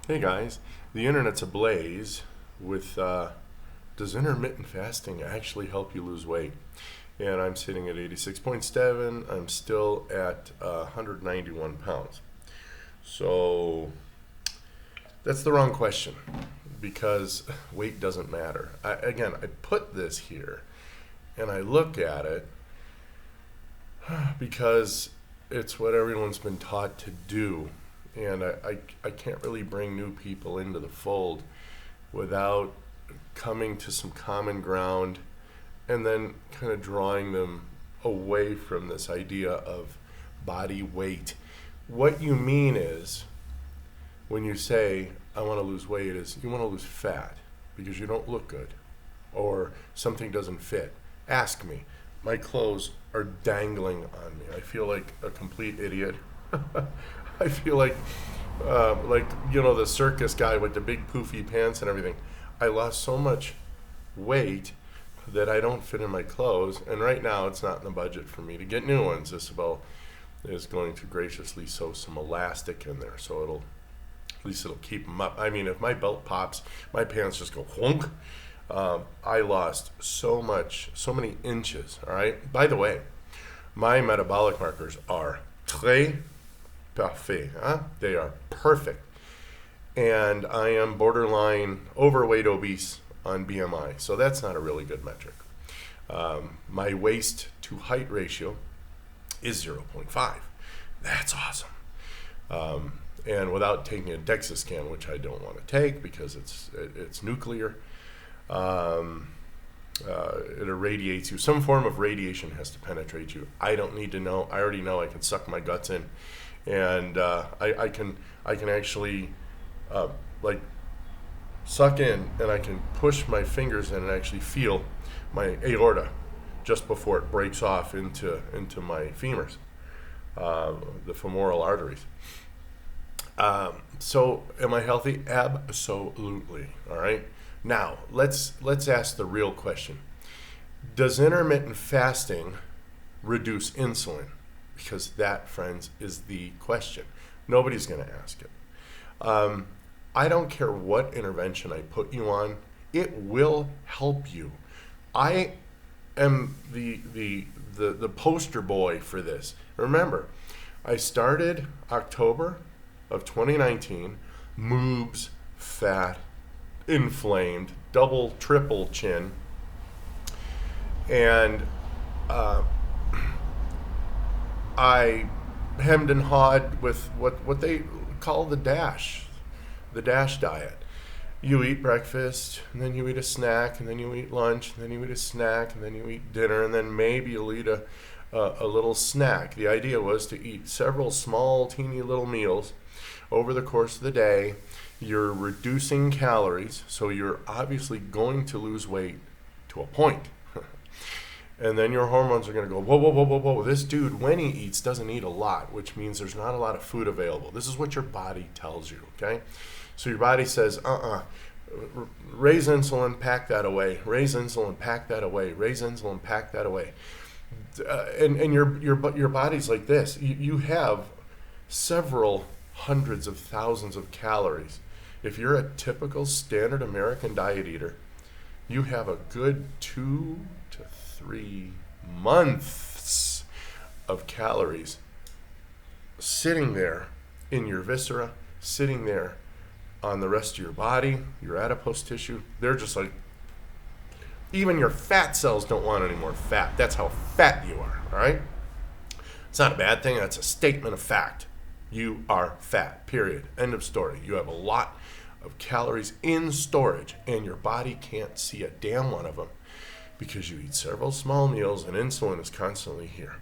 Hey guys, the internet's ablaze with does intermittent fasting actually help you lose weight? And I'm sitting at 86.7. I'm still at 191 pounds. So that's the wrong question because weight doesn't matter. I put this here and I look at it because it's what everyone's been taught to do. And I can't really bring new people into the fold without coming to some common ground and then kind of drawing them away from this idea of body weight. What you mean is, when you say, I want to lose weight, is you want to lose fat because you don't look good or something doesn't fit. Ask me. My clothes are dangling on me. I feel like a complete idiot. I feel like the circus guy with the big poofy pants and everything. I lost so much weight that I don't fit in my clothes, and right now it's not in the budget for me to get new ones. Isabel is going to graciously sew some elastic in there, so at least it'll keep them up. I mean, if my belt pops, my pants just go whonk. I lost so many inches. All right. By the way, my metabolic markers are très parfait. Huh? They are perfect. And I am borderline overweight obese on BMI. So that's not a really good metric. My waist to height ratio is 0.5. That's awesome. And without taking a DEXA scan, which I don't want to take because it's nuclear, it irradiates you. Some form of radiation has to penetrate you. I don't need to know. I already know I can suck my guts in, and I can actually like suck in, and I can push my fingers in and actually feel my aorta just before it breaks off into my femurs, the femoral arteries. So am I healthy? Absolutely. All right. Now let's ask the real question: does intermittent fasting reduce insulin? Because that, friends, is the question. Nobody's going to ask it. I don't care what intervention I put you on; it will help you. I am the poster boy for this. Remember, I started October of 2019, moobs, fat, inflamed, double, triple chin, and I hemmed and hawed with what they call the DASH diet. You eat breakfast, and then you eat a snack, and then you eat lunch, and then you eat a snack, and then you eat dinner, and then maybe you'll eat a little snack. The idea was to eat several small, teeny little meals over the course of the day. You're reducing calories, so you're obviously going to lose weight to a point. And then your hormones are going to go, whoa, whoa, whoa, whoa, whoa. This dude, when he eats, doesn't eat a lot, which means there's not a lot of food available. This is what your body tells you, okay? So your body says, raise insulin, pack that away. Raise insulin, pack that away. Raise insulin, pack that away. And your body's like this. You have several hundreds of thousands of calories. If you're a typical standard American diet eater, you have a good 2 to 3 months of calories sitting there in your viscera, sitting there on the rest of your body, your adipose tissue. They're just like, even your fat cells don't want any more fat. That's how fat you are, all right? It's not a bad thing. That's a statement of fact. You are fat, period. End of story. You have a lot of calories in storage, and your body can't see a damn one of them because you eat several small meals and insulin is constantly here.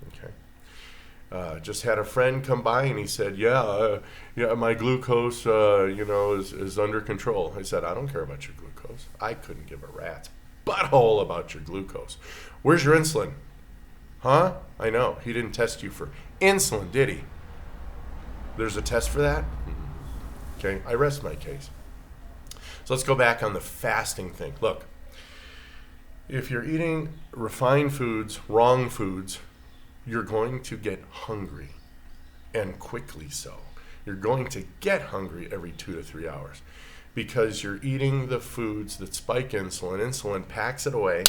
Okay. Just had a friend come by and he said, yeah, my glucose, is under control. I said, I don't care about your glucose. I couldn't give a rat's butthole about your glucose. Where's your insulin? Huh? I know. He didn't test you for insulin, did he? There's a test for that? Okay, I rest my case. So let's go back on the fasting thing. Look, if you're eating refined foods, wrong foods, you're going to get hungry, and quickly so. You're going to get hungry every 2 to 3 hours because you're eating the foods that spike insulin. Insulin packs it away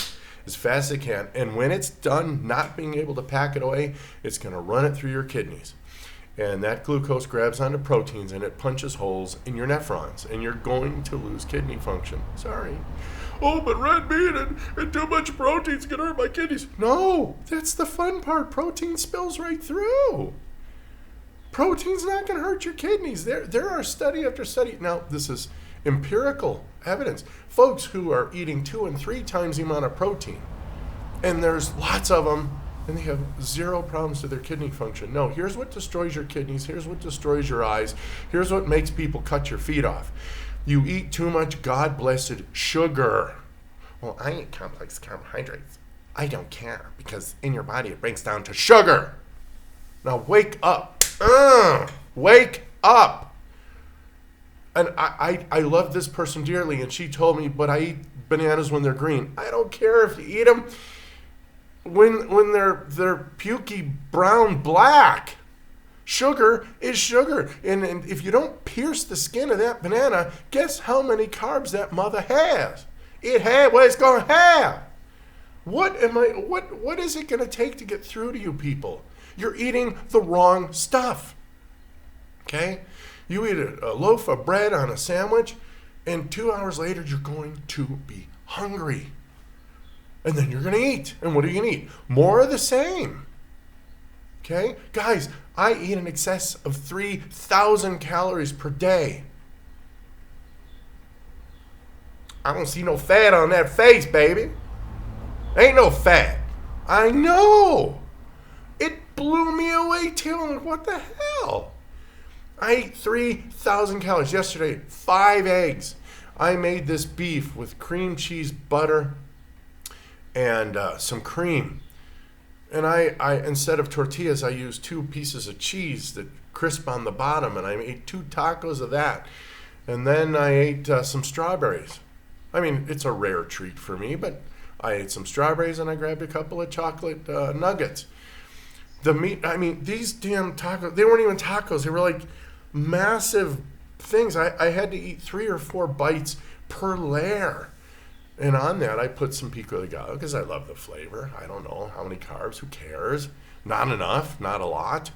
as fast as it can, and when it's done not being able to pack it away, it's going to run it through your kidneys. And that glucose grabs onto proteins and it punches holes in your nephrons, and you're going to lose kidney function. Sorry. Oh, but red meat and too much protein's going to hurt my kidneys. No, that's the fun part. Protein spills right through. Protein's not going to hurt your kidneys. There are study after study. Now, this is empirical evidence. Folks who are eating 2 and 3 times the amount of protein, and there's lots of them, and they have zero problems to their kidney function. No, here's what destroys your kidneys. Here's what destroys your eyes. Here's what makes people cut your feet off. You eat too much God-blessed sugar. Well, I eat complex carbohydrates. I don't care, because in your body it breaks down to sugar. Now wake up. Wake up. And I love this person dearly, and she told me, but I eat bananas when they're green. I don't care if you eat them when they're pukey brown black. Sugar is sugar. And if you don't pierce the skin of that banana, guess how many carbs that mother has? It had what it's going to have. What is it going to take to get through to you people? You're eating the wrong stuff. Okay? You eat a loaf of bread on a sandwich, and 2 hours later, you're going to be hungry. And then you're going to eat. And what are you going to eat? More of the same. Okay? Guys, I eat in excess of 3,000 calories per day. I don't see no fat on that face, baby. Ain't no fat. I know. It blew me away, too. I'm like, what the hell? I ate 3,000 calories yesterday. 5 eggs. I made this beef with cream cheese, butter, and some cream. And I instead of tortillas, I used 2 pieces of cheese that crisp on the bottom, and I ate 2 tacos of that. And then I ate some strawberries. I mean, it's a rare treat for me, but I ate some strawberries and I grabbed a couple of chocolate nuggets. The meat, I mean, these damn tacos, they weren't even tacos. They were like massive things. I had to eat 3 or 4 bites per layer. And on that, I put some pico de gallo because I love the flavor. I don't know how many carbs. Who cares? Not enough. Not a lot.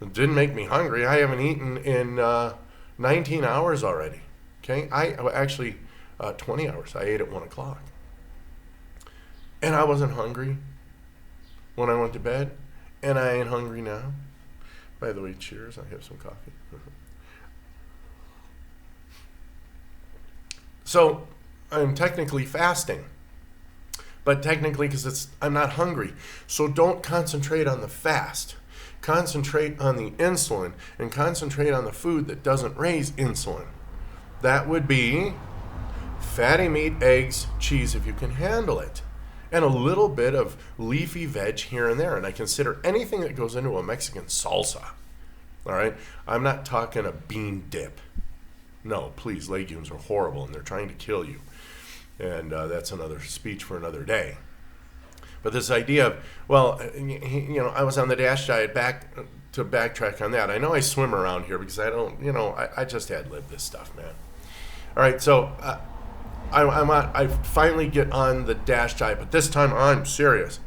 It didn't make me hungry. I haven't eaten in 19 hours already. Okay? Actually, 20 hours. I ate at 1 o'clock. And I wasn't hungry when I went to bed. And I ain't hungry now. By the way, cheers. I have some coffee. So, I'm technically fasting, but technically because I'm not hungry. So don't concentrate on the fast. Concentrate on the insulin and concentrate on the food that doesn't raise insulin. That would be fatty meat, eggs, cheese if you can handle it, and a little bit of leafy veg here and there. And I consider anything that goes into a Mexican salsa. All right? I'm not talking a bean dip. No, please, legumes are horrible and they're trying to kill you. And that's another speech for another day. But this idea of, well, you know, I was on the DASH diet, to backtrack on that. I know I swim around here because I don't, you know, I just ad-lib this stuff, man. All right, so I finally get on the DASH diet, but this time I'm serious.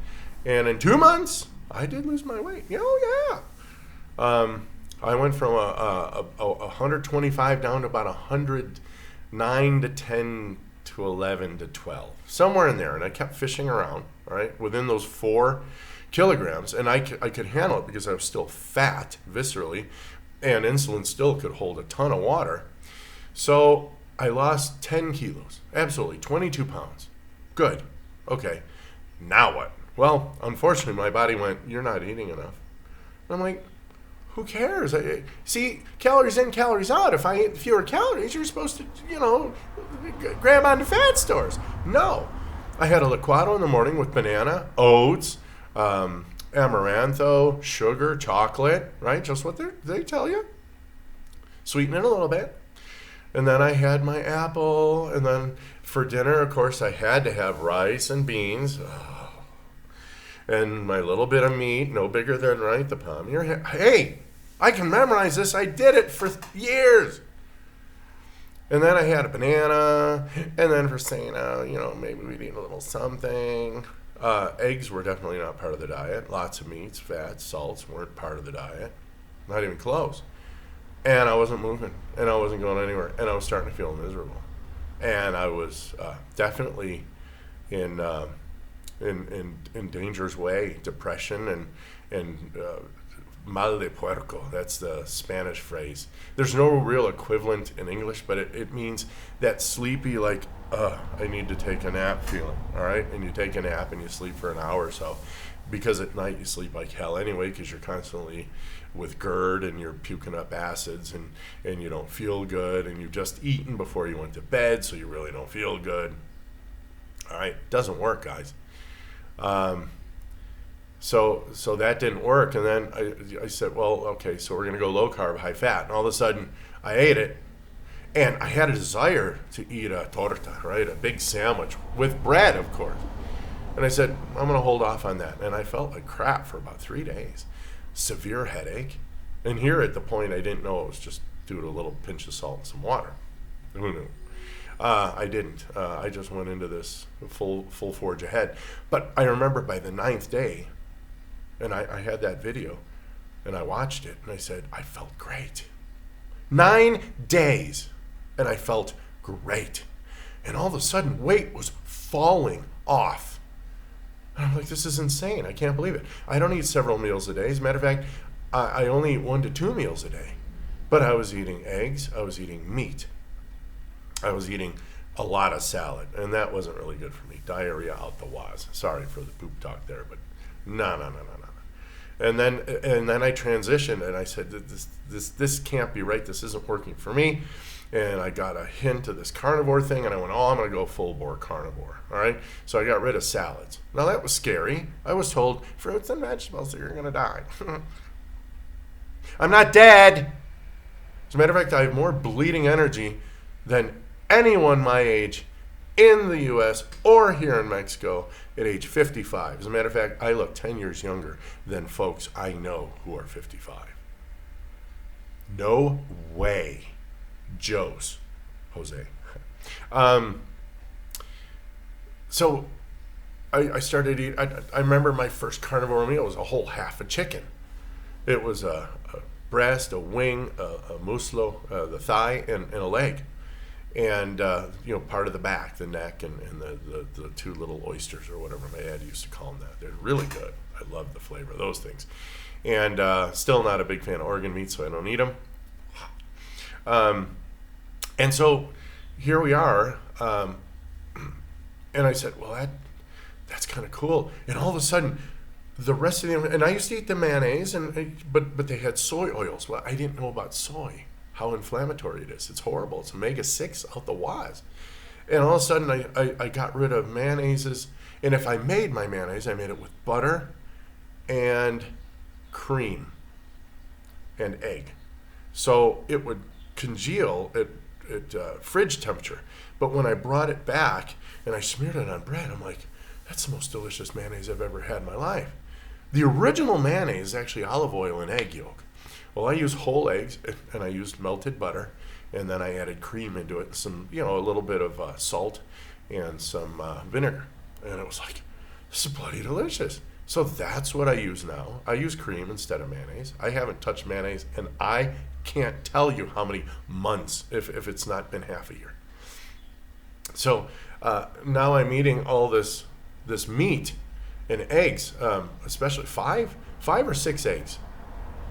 And in 2 months, I did lose my weight. Oh, yeah. I went from a 125 down to about 109 to 10 to 11 to 12, somewhere in there. And I kept fishing around, all right, within those 4 kilograms. And I could handle it because I was still fat, viscerally, and insulin still could hold a ton of water. So I lost 10 kilos, absolutely, 22 pounds. Good. Okay. Now what? Well, unfortunately, my body went, you're not eating enough. And I'm like, who cares? See, calories in, calories out. If I eat fewer calories, you're supposed to, you know, grab onto fat stores. No. I had a licuado in the morning with banana, oats, amaranto, sugar, chocolate, right? Just what they tell you. Sweeten it a little bit. And then I had my apple. And then for dinner, of course, I had to have rice and beans. And my little bit of meat, no bigger than, right, the palm of your hand. Hey, I can memorize this. I did it for years. And then I had a banana, and then for saying, maybe we'd eat a little something. Eggs were definitely not part of the diet. Lots of meats, fats, salts weren't part of the diet. Not even close. And I wasn't moving, and I wasn't going anywhere, and I was starting to feel miserable. And I was definitely in danger's way, depression and mal de puerco. That's the Spanish phrase. There's no real equivalent in English, but it means that sleepy, like, I need to take a nap feeling, all right? And you take a nap and you sleep for an hour or so, because at night you sleep like hell anyway, because you're constantly with GERD and you're puking up acids and you don't feel good, and you've just eaten before you went to bed, so you really don't feel good. All right, doesn't work, guys. So that didn't work, and then I said, well, okay, so we're going to go low carb, high fat, and all of a sudden I ate it, and I had a desire to eat a torta, right, a big sandwich with bread, of course. And I said, I'm going to hold off on that, and I felt like crap for about 3 days. Severe headache, and here at the point I didn't know it was just due to a little pinch of salt and some water. Who knew? I didn't. I just went into this full forge ahead. But I remember by the 9th day, and I had that video, and I watched it, and I said, I felt great. 9 days, and I felt great. And all of a sudden, weight was falling off. And I'm like, this is insane. I can't believe it. I don't eat several meals a day. As a matter of fact, I only eat 1 to 2 meals a day. But I was eating eggs. I was eating meat. I was eating a lot of salad, and that wasn't really good for me. Diarrhea out the waz. Sorry for the poop talk there, but no. And then I transitioned, and I said, this can't be right. This isn't working for me. And I got a hint of this carnivore thing, and I went, I'm going to go full-bore carnivore, all right? So I got rid of salads. Now, that was scary. I was told, fruits and vegetables, you're going to die. I'm not dead. As a matter of fact, I have more bleeding energy than anyone my age in the U.S. or here in Mexico at age 55. As a matter of fact, I look 10 years younger than folks I know who are 55. No way. Jose. So I started eating. I remember my first carnivore meal was a whole half a chicken. It was a breast, a wing, a muslo, the thigh, and a leg. And part of the back, the neck, and the 2 little oysters or whatever my dad used to call them that. They're really good. I love the flavor of those things. And still not a big fan of organ meat, so I don't eat them. And so here we are, and I said, well, that's kind of cool. And all of a sudden, the rest of them, and I used to eat the mayonnaise, but they had soy oils. Well, I didn't know about soy, how inflammatory it is. It's horrible. It's omega-6 out the waz. And all of a sudden, I got rid of mayonnaises. And if I made my mayonnaise, I made it with butter and cream and egg. So it would congeal at fridge temperature. But when I brought it back and I smeared it on bread, I'm like, that's the most delicious mayonnaise I've ever had in my life. The original mayonnaise is actually olive oil and egg yolk. Well, I used whole eggs, and I used melted butter, and then I added cream into it, some, a little bit of salt and some vinegar. And it was like, this is bloody delicious. So that's what I use now. I use cream instead of mayonnaise. I haven't touched mayonnaise, and I can't tell you how many months, if it's not been half a year. So now I'm eating all this meat and eggs, especially five or 6 eggs.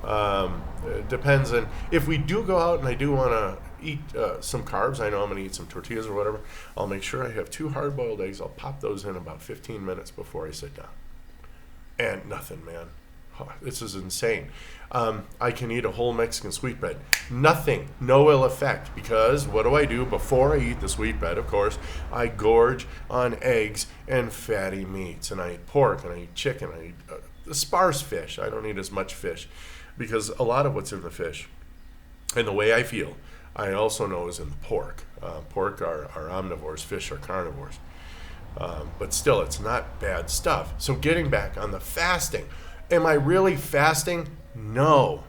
It depends on if we do go out and I do want to eat some carbs. I know I'm going to eat some tortillas or whatever. I'll make sure I have 2 hard-boiled eggs. I'll pop those in about 15 minutes before I sit down. And nothing, man. Oh, this is insane. I can eat a whole Mexican sweetbread. Nothing, no ill effect, because what do I do before I eat the sweetbread? Of course, I gorge on eggs and fatty meats, and I eat pork, and I eat chicken, I eat sparse fish. I don't eat as much fish, because a lot of what's in the fish, and the way I feel, I also know is in the pork. Pork are omnivores, fish are carnivores. But still, it's not bad stuff. So getting back on the fasting, am I really fasting? No.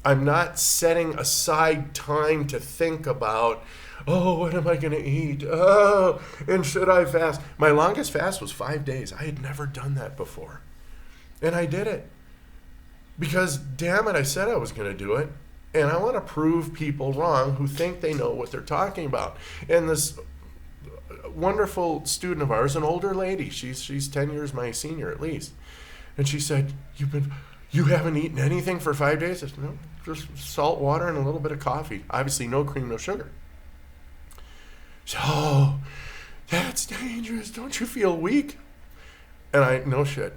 I'm not setting aside time to think about, oh, what am I going to eat? Oh, and should I fast? My longest fast was 5 days. I had never done that before. And I did it. Because, damn it, I said I was going to do it. And I want to prove people wrong who think they know what they're talking about. And this wonderful student of ours, an older lady, she's 10 years my senior at least. And she said, you haven't eaten anything for 5 days? I said, no, just salt water and a little bit of coffee. Obviously no cream, no sugar. She said, oh, that's dangerous. Don't you feel weak? And no shit.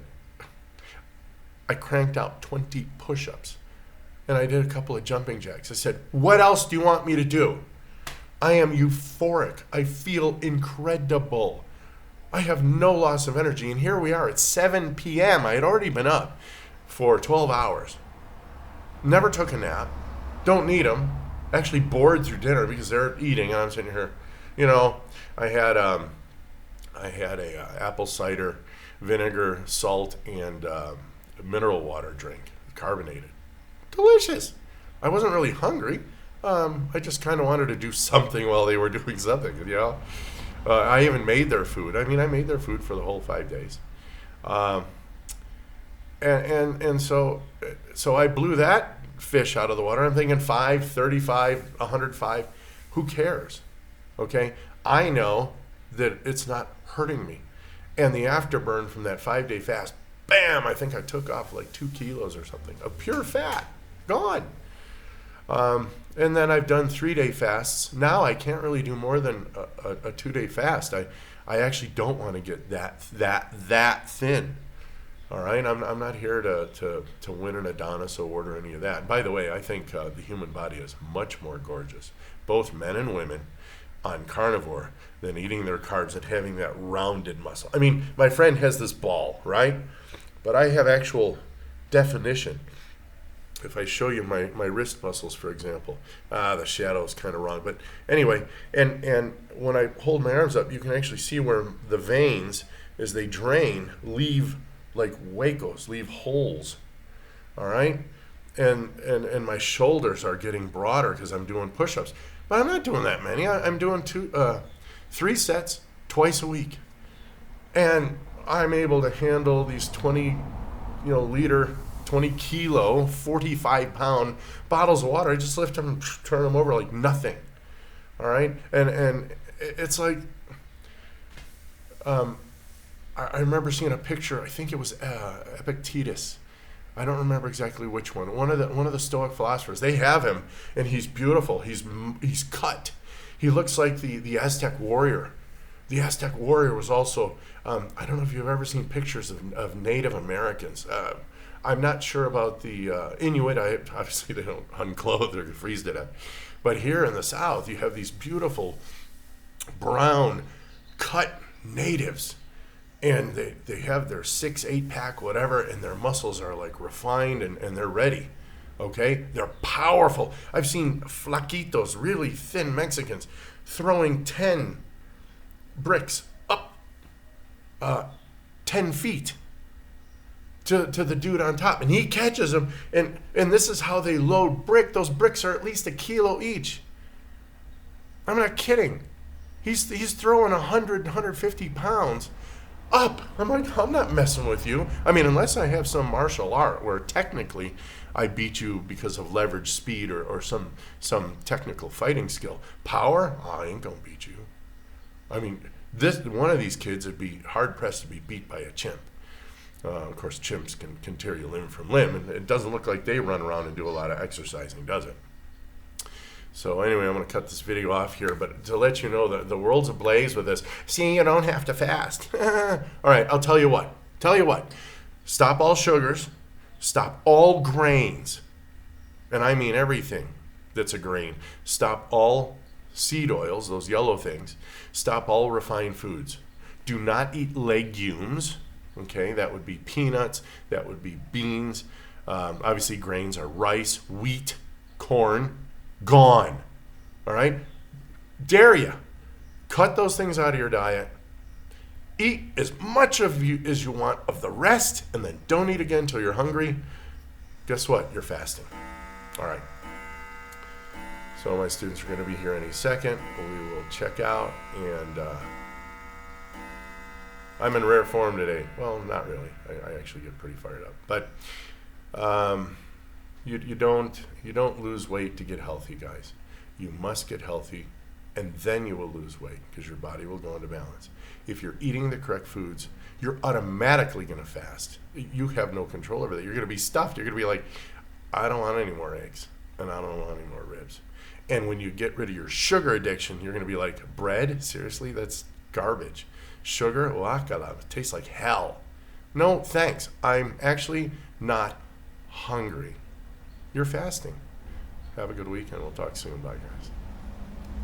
I cranked out 20 push-ups. And I did a couple of jumping jacks. I said, what else do you want me to do? I am euphoric. I feel incredible. I have no loss of energy. And here we are at 7 p.m. I had already been up for 12 hours. Never took a nap. Don't need them. Actually bored through dinner because they're eating and I'm sitting here. You know, I had a apple cider vinegar, salt, and mineral water drink, carbonated. Delicious. I wasn't really hungry. I just kind of wanted to do something while they were doing something, you know. I even made their food. I mean, I made their food for the whole 5 days. And so I blew that fish out of the water. I'm thinking 5, 35, 105. Who cares? Okay? I know that it's not hurting me. And the afterburn from that 5-day fast, bam, I think I took off like 2 kilos or something of pure fat. Gone. And then I've done 3-day fasts. Now I can't really do more than a 2-day fast. I actually don't want to get that thin. All right, I'm not here to win an Adonis award or any of that. By the way, I think the human body is much more gorgeous, both men and women, on carnivore than eating their carbs and having that rounded muscle. I mean, my friend has this ball, right? But I have actual definition. If I show you my wrist muscles, for example, the shadow is kind of wrong. But anyway, and when I hold my arms up, you can actually see where the veins, as they drain, leave like huecos, leave holes. All right? And my shoulders are getting broader because I'm doing push-ups. But I'm not doing that many. I'm doing 3 sets twice a week. And I'm able to handle these 20 liter, 20 kilo, 45 pound bottles of water. I just lift them and turn them over like nothing. All right? And it's like, I remember seeing a picture, I think it was Epictetus. I don't remember exactly which one. One of the Stoic philosophers. They have him, and he's beautiful. He's cut. He looks like the Aztec warrior. The Aztec warrior was also, I don't know if you've ever seen pictures of Native Americans. I'm not sure about the Inuit. Obviously, they don't unclothe or freeze to death. But here in the South, you have these beautiful brown cut natives. And they have their 6-8 pack, whatever, and their muscles are like refined and they're ready. Okay? They're powerful. I've seen flaquitos, really thin Mexicans, throwing 10 bricks up 10 feet to the dude on top. And he catches them. And this is how they load brick. Those bricks are at least 1 kilo each. I'm not kidding. He's throwing 100, 150 pounds up. I'm like, I'm not messing with you. I mean, unless I have some martial art where technically I beat you because of leverage, speed, or some technical fighting skill. Power, I ain't gonna beat you. I mean, one of these kids would be hard pressed to be beat by a chimp. Of course, chimps can tear you limb from limb, and it doesn't look like they run around and do a lot of exercising, does it? So anyway, I'm going to cut this video off here, but to let you know that the world's ablaze with this. See, you don't have to fast. All right, I'll tell you what. Stop all sugars. Stop all grains. And I mean everything that's a grain. Stop all seed oils, those yellow things. Stop all refined foods. Do not eat legumes. Okay, that would be peanuts. That would be beans. Obviously, grains are rice, wheat, corn. Gone. All right? Dare you. Cut those things out of your diet. Eat as much as you want of the rest, and then don't eat again until you're hungry. Guess what? You're fasting. All right. So my students are going to be here any second. We will check out, and I'm in rare form today. Well, not really. I actually get pretty fired up. But you don't lose weight to get healthy, guys. You must get healthy, and then you will lose weight because your body will go into balance. If you're eating the correct foods, you're automatically going to fast. You have no control over that. You're going to be stuffed. You're going to be like, I don't want any more eggs, and I don't want any more ribs. And when you get rid of your sugar addiction, you're going to be like, bread? Seriously? That's garbage. Sugar? Guacala. It tastes like hell. No, thanks. I'm actually not hungry. You're fasting. Have a good weekend. We'll talk soon. Bye, guys.